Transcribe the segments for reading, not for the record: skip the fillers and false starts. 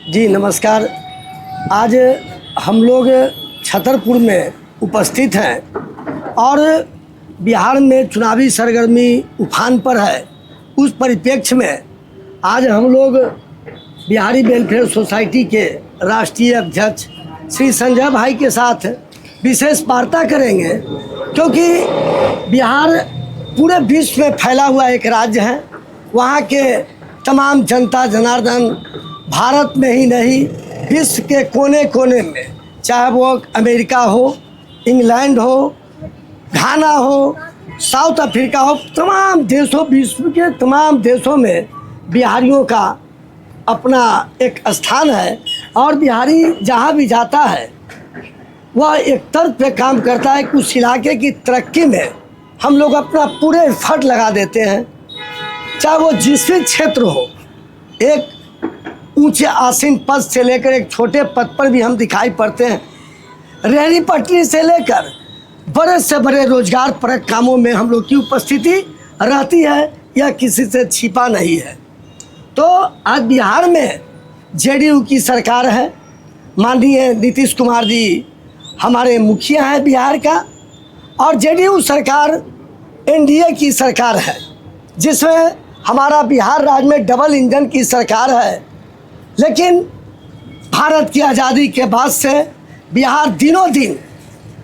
जी नमस्कार। आज हम लोग छतरपुर में उपस्थित हैं और बिहार में चुनावी सरगर्मी उफान पर है। उस परिप्रेक्ष्य में आज हम लोग बिहारी वेलफेयर सोसाइटी के राष्ट्रीय अध्यक्ष श्री संजय भाई के साथ विशेष वार्ता करेंगे, क्योंकि बिहार पूरे विश्व में फैला हुआ एक राज्य है। वहाँ के तमाम जनता जनार्दन भारत में ही नहीं, विश्व के कोने कोने में, चाहे वो अमेरिका हो, इंग्लैंड हो, घाना हो, साउथ अफ्रीका हो, तमाम देशों, विश्व के तमाम देशों में बिहारियों का अपना एक स्थान है। और बिहारी जहाँ भी जाता है वह एक तर्क पे काम करता है कि उस इलाके की तरक्की में हम लोग अपना पूरे एफर्ट लगा देते हैं, चाहे वो जिस भी क्षेत्र हो। एक ऊंचे आसीन पद से लेकर एक छोटे पद पर भी हम दिखाई पड़ते हैं। रेहड़ी पटरी से लेकर बड़े से बड़े रोजगार परक कामों में हम लोग की उपस्थिति रहती है, यह किसी से छिपा नहीं है। तो आज बिहार में जेडीयू की सरकार है। माननीय नीतीश कुमार जी हमारे मुखिया हैं बिहार का, और जेडीयू सरकार एनडीए की सरकार है, जिसमें हमारा बिहार राज्य में डबल इंजन की सरकार है। लेकिन भारत की आज़ादी के बाद से बिहार दिनों दिन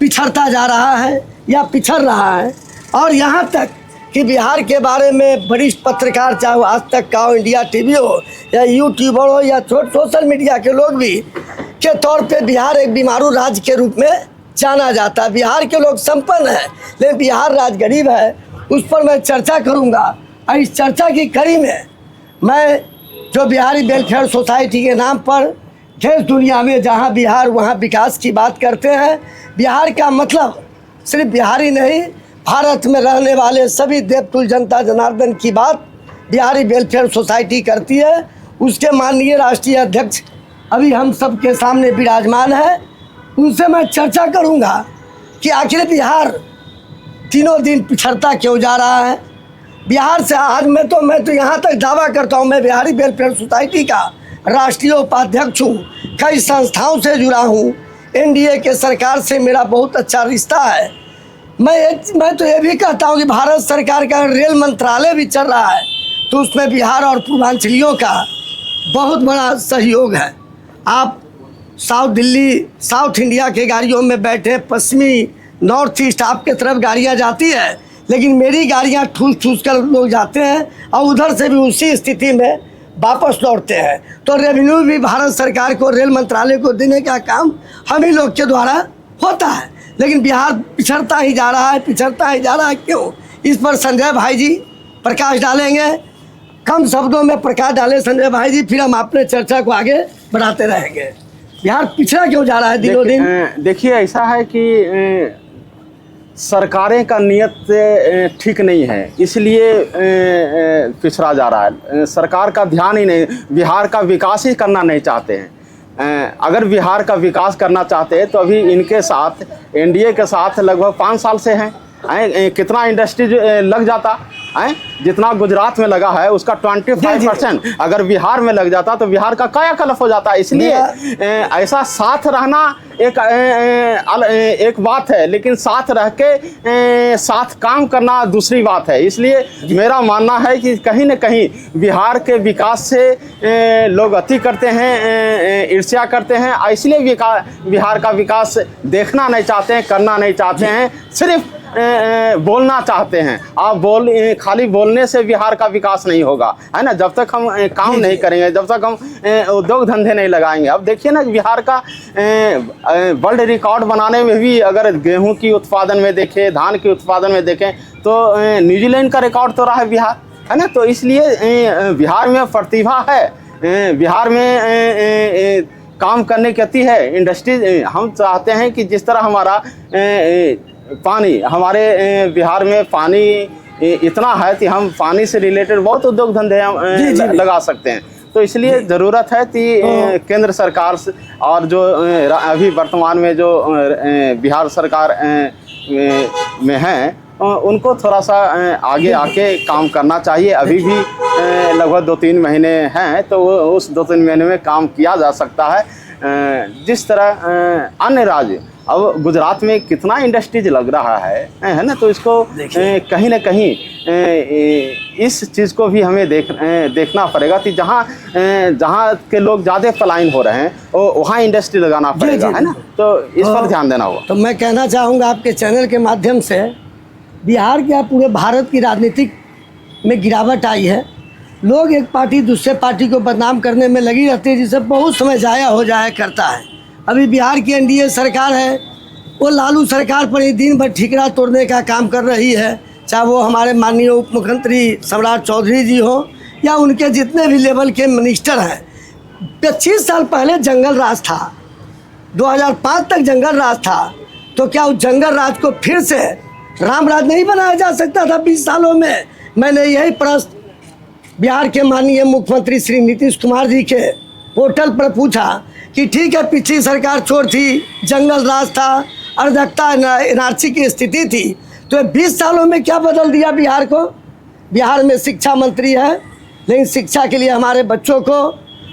पिछड़ता जा रहा है या पिछड़ रहा है। और यहाँ तक कि बिहार के बारे में वरिष्ठ पत्रकार, चाहे वो आज तक का हो, इंडिया टीवी हो, या यूट्यूबर हो, या सोशल मीडिया के लोग भी के तौर पे बिहार एक बीमारू राज्य के रूप में जाना जाता है। बिहार के लोग संपन्न हैं, लेकिन बिहार राज्य गरीब है। उस पर मैं चर्चा करूँगा। और इस चर्चा की कड़ी में मैं जो बिहारी वेलफेयर सोसाइटी के नाम पर देश दुनिया में जहाँ बिहार वहाँ विकास की बात करते हैं। बिहार का मतलब सिर्फ बिहारी नहीं, भारत में रहने वाले सभी देवतुल जनता जनार्दन की बात बिहारी वेलफेयर सोसाइटी करती है। उसके माननीय राष्ट्रीय अध्यक्ष अभी हम सब के सामने विराजमान है। उनसे मैं चर्चा करूँगा कि आखिर बिहार तीनों दिन पिछड़ता क्यों जा रहा है। बिहार से आज मैं तो यहाँ तक दावा करता हूँ, मैं बिहारी वेलफेयर सोसाइटी का राष्ट्रीय उपाध्यक्ष हूँ। कई संस्थाओं से जुड़ा हूँ। एनडीए के सरकार से मेरा बहुत अच्छा रिश्ता है। मैं तो ये भी कहता हूँ कि भारत सरकार का रेल मंत्रालय भी चल रहा है, तो उसमें बिहार और पूर्वांचलियों का बहुत बड़ा सहयोग है। आप साउथ दिल्ली, साउथ इंडिया के गाड़ियों में बैठे, पश्चिमी नॉर्थ ईस्ट आपके तरफ गाड़ियाँ जाती है, लेकिन मेरी गाड़ियाँ ठूस ठूस कर लोग जाते हैं और उधर से भी उसी स्थिति में वापस लौटते हैं। तो रेवेन्यू भी भारत सरकार को, रेल मंत्रालय को देने का काम हम ही लोग के द्वारा होता है। लेकिन बिहार पिछड़ता ही जा रहा है, पिछड़ता ही जा रहा है। क्यों? इस पर संजय भाई जी प्रकाश डालेंगे। कम शब्दों में प्रकाश डालें संजय भाई जी, फिर हम अपने चर्चा को आगे बढ़ाते रहेंगे। बिहार पिछड़ा क्यों जा रहा है दिनों दिन? देखिए, ऐसा है कि सरकारें का नियत ठीक नहीं है, इसलिए पिछड़ा जा रहा है। सरकार का ध्यान ही नहीं, बिहार का विकास ही करना नहीं चाहते हैं। अगर बिहार का विकास करना चाहते हैं तो अभी इनके साथ, एनडीए के साथ लगभग 5 साल से हैं। कितना इंडस्ट्री लग जाता है, जितना गुजरात में लगा है उसका 25% अगर बिहार में लग जाता तो बिहार का कायाकल्प हो जाता। इसलिए ऐसा साथ रहना एक बात है, लेकिन साथ रह के साथ काम करना दूसरी बात है। इसलिए मेरा मानना है कि कहीं न कहीं बिहार के विकास से लोग अति करते हैं, ईर्ष्या करते हैं। इसलिए बिहार का विकास देखना नहीं चाहते हैं, करना नहीं चाहते हैं, सिर्फ बोलना चाहते हैं। आप खाली बोलने से बिहार का विकास नहीं होगा, है ना। जब तक हम काम नहीं करेंगे, जब तक हम उद्योग धंधे नहीं लगाएंगे। अब देखिए ना, बिहार का वर्ल्ड रिकॉर्ड बनाने में भी, अगर गेहूं की उत्पादन में देखें, धान के उत्पादन में देखें, तो न्यूजीलैंड का रिकॉर्ड तो रहा है बिहार, है ना। तो इसलिए बिहार में प्रतिभा है, बिहार में काम करने की अति है, इंडस्ट्री। हम चाहते हैं कि जिस तरह हमारा पानी, हमारे बिहार में पानी इतना है कि हम पानी से रिलेटेड बहुत उद्योग धंधे हम लगा सकते हैं। तो इसलिए ज़रूरत है कि केंद्र सरकार और जो अभी वर्तमान में जो बिहार सरकार में हैं, उनको थोड़ा सा आगे आके काम करना चाहिए। अभी भी लगभग 2-3 महीने हैं, तो उस 2-3 महीने में काम किया जा सकता है। जिस तरह अन्य राज्य, अब गुजरात में कितना इंडस्ट्रीज लग रहा है ना, तो इसको कहीं ना कहीं इस चीज़ को भी हमें देखना पड़ेगा कि जहाँ के लोग ज़्यादा पलायन हो रहे हैं वहाँ इंडस्ट्री लगाना पड़ेगा, है ना, तो इस पर ध्यान देना होगा। तो मैं कहना चाहूँगा आपके चैनल के माध्यम से, बिहार के पूरे भारत की राजनीतिक में गिरावट आई है। लोग एक पार्टी दूसरे पार्टी को बदनाम करने में लगी रहती है, जिससे बहुत समय ज़ाया हो जाया करता है। अभी बिहार की एनडीए सरकार है, वो लालू सरकार पर ही दिन भर ठिकरा तोड़ने का काम कर रही है, चाहे वो हमारे माननीय उप मुख्यमंत्री सम्राट चौधरी जी हो या उनके जितने भी लेवल के मिनिस्टर हैं। 25 साल पहले जंगल राज था, 2005 तक जंगल राज था, तो क्या उस जंगल राज को फिर से राम राज नहीं बनाया जा सकता था 20 सालों में? मैंने यही प्रश्न बिहार के माननीय मुख्यमंत्री श्री नीतीश कुमार जी के पोर्टल पर पूछा कि ठीक है, पिछली सरकार चोर थी, जंगल राज था, अराजकता एनआरसी की स्थिति थी, तो 20 सालों में क्या बदल दिया बिहार को? बिहार में शिक्षा मंत्री है, लेकिन शिक्षा के लिए हमारे बच्चों को,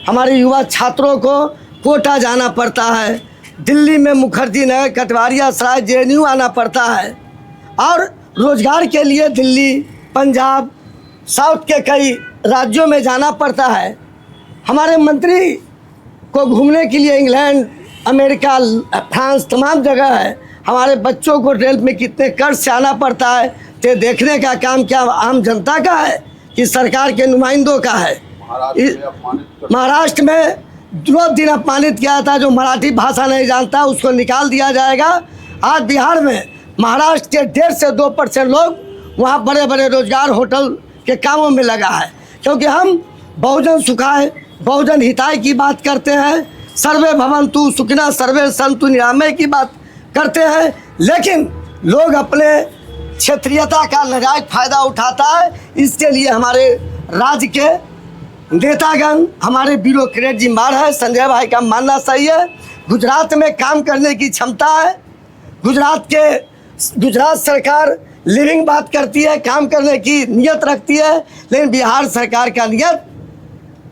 हमारे युवा छात्रों को कोटा जाना पड़ता है, दिल्ली में मुखर्जी नगर, कटवारिया सराय, जेएनयू आना पड़ता है, और रोजगार के लिए दिल्ली, पंजाब, साउथ के कई राज्यों में जाना पड़ता है। हमारे मंत्री को घूमने के लिए इंग्लैंड, अमेरिका, फ्रांस, तमाम जगह है। हमारे बच्चों को रेल में कितने कर्ज से आना पड़ता है, तो देखने का काम क्या आम जनता का है कि सरकार के नुमाइंदों का है? महाराष्ट्र में जो दिन अपमानित किया था, जो मराठी भाषा नहीं जानता उसको निकाल दिया जाएगा। आज बिहार में महाराष्ट्र के 1.5 से 2% लोग वहाँ बड़े बड़े रोजगार होटल के कामों में लगा है, क्योंकि हम बहुजन सुखाय, बहुजन हिताय की बात करते हैं, सर्वे भवन्तु सुखिनः सर्वे सन्तु निरामय की बात करते हैं, लेकिन लोग अपने क्षेत्रीयता का नाजायज फायदा उठाता है। इसके लिए हमारे राज्य के नेतागण, हमारे ब्यूरोक्रेट जिम्मेदार है। संजय भाई का मानना सही है, गुजरात में काम करने की क्षमता है, गुजरात सरकार लिविंग बात करती है, काम करने की नियत रखती है, लेकिन बिहार सरकार का नियत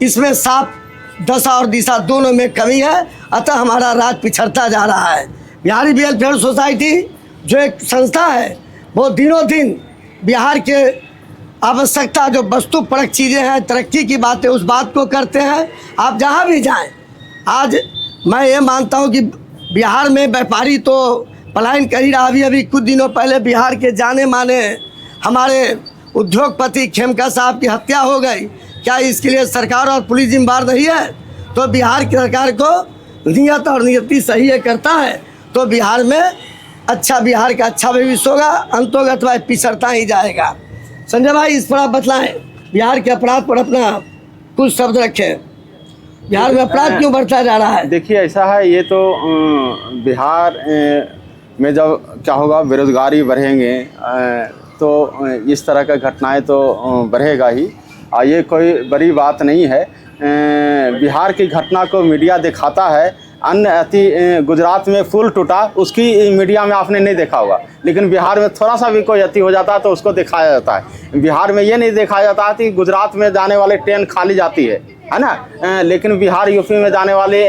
इसमें साफ दशा और दिशा दोनों में कमी है। अतः हमारा राज्य पिछड़ता जा रहा है। बिहारी वेलफेयर सोसाइटी जो एक संस्था है, वो दिनों दिन बिहार के आवश्यकता, जो वस्तु परक चीज़ें हैं, तरक्की की बातें, उस बात को करते हैं। आप जहाँ भी जाएं, आज मैं ये मानता हूँ कि बिहार में व्यापारी तो पलायन कर ही रहा। अभी कुछ दिनों पहले बिहार के जाने माने हमारे उद्योगपति खेमका साहब की हत्या हो गई। क्या इसके लिए सरकार और पुलिस जिम्मेदार नहीं है? तो बिहार की सरकार को नियत और नियति सही है करता है, तो बिहार में अच्छा, बिहार का अच्छा भविष्य होगा, अंतोगत वह पिछड़ता ही जाएगा। संजय भाई, इस पर आप बतलाएं, बिहार के अपराध पर अपना कुछ शब्द रखें। बिहार में अपराध क्यों बढ़ता जा रहा है? देखिए, ऐसा है, ये तो बिहार में जब क्या होगा, बेरोजगारी बढ़ेंगे तो इस तरह का घटनाएं तो बढ़ेगा ही। ये कोई बड़ी बात नहीं है। बिहार की घटना को मीडिया दिखाता है, अन्य अति गुजरात में पुल टूटा, उसकी मीडिया में आपने नहीं देखा होगा, लेकिन बिहार में थोड़ा सा भी कोई अति हो जाता है तो उसको दिखाया जाता है। बिहार में ये नहीं देखा जाता है कि गुजरात में जाने वाले ट्रेन खाली जाती है ना, लेकिन बिहार यूपी में जाने वाले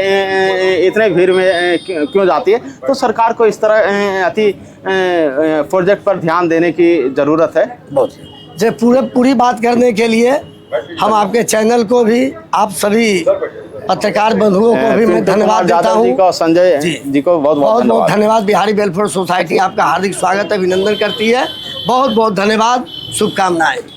इतने भीड़ में क्यों जाती है? तो सरकार को इस तरह अति प्रोजेक्ट पर ध्यान देने की ज़रूरत है। बहुत पूरी बात करने के लिए हम आपके चैनल को भी, आप सभी पत्रकार बंधुओं को भी मैं धन्यवाद देता हूँ। संजय जी को बहुत बहुत धन्यवाद। बिहारी वेलफेयर सोसाइटी आपका हार्दिक स्वागत, अभिनंदन करती है। बहुत बहुत धन्यवाद, शुभकामनाएं।